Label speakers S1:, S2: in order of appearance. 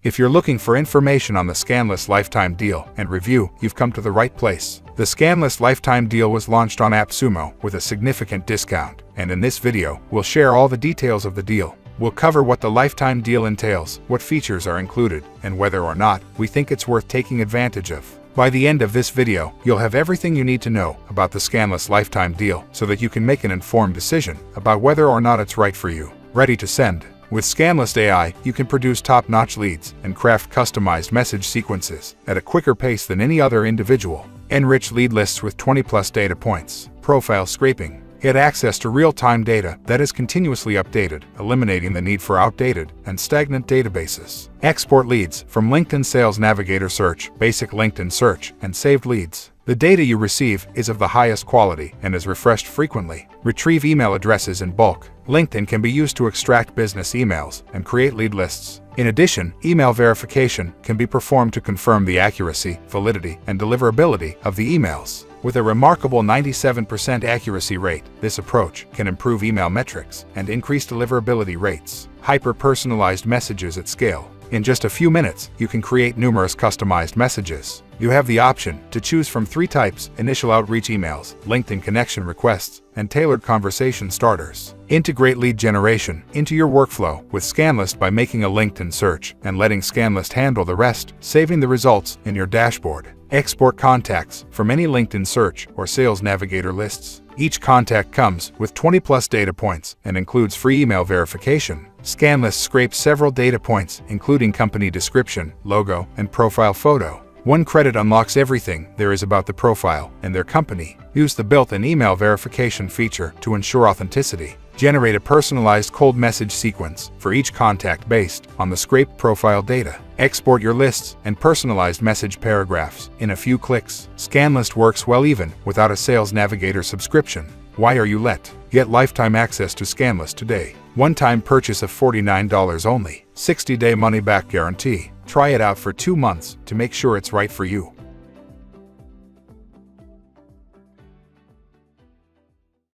S1: If you're looking for information on the Scanlist Lifetime Deal and Review, you've come to the right place. The Scanlist Lifetime Deal was launched on Appsumo with a significant discount, and in this video, we'll share all the details of the deal. We'll cover what the lifetime deal entails, what features are included, and whether or not we think it's worth taking advantage of. By the end of this video, you'll have everything you need to know about the Scanlist Lifetime Deal so that you can make an informed decision about whether or not it's right for you. Ready to send? With Scanlist AI, you can produce top-notch leads and craft customized message sequences at a quicker pace than any other individual. Enrich lead lists with 20+ data points. Profile scraping. Get access to real-time data that is continuously updated, eliminating the need for outdated and stagnant databases. Export leads from LinkedIn Sales Navigator Search, Basic LinkedIn Search, and Saved Leads. The data you receive is of the highest quality and is refreshed frequently. Retrieve email addresses in bulk. LinkedIn can be used to extract business emails and create lead lists. In addition, email verification can be performed to confirm the accuracy, validity, and deliverability of the emails. With a remarkable 97% accuracy rate, this approach can improve email metrics and increase deliverability rates. Hyper-personalized messages at scale. In just a few minutes, you can create numerous customized messages. You have the option to choose from 3 types: initial outreach emails, LinkedIn connection requests, and tailored conversation starters. Integrate lead generation into your workflow with Scanlist by making a LinkedIn search and letting Scanlist handle the rest, saving the results in your dashboard. Export contacts from any LinkedIn search or Sales Navigator lists. Each contact comes with 20+ data points and includes free email verification. Scanlist scrapes several data points, including company description, logo, and profile photo. 1 credit unlocks everything there is about the profile and their company. Use the built-in email verification feature to ensure authenticity. Generate a personalized cold message sequence for each contact based on the scraped profile data. Export your lists and personalized message paragraphs in a few clicks. Scanlist works well even without a Sales Navigator subscription. Why are you let? Get lifetime access to Scanlist today. One-time purchase of $49 only. 60-day money-back guarantee. Try it out for 2 months to make sure it's right for you.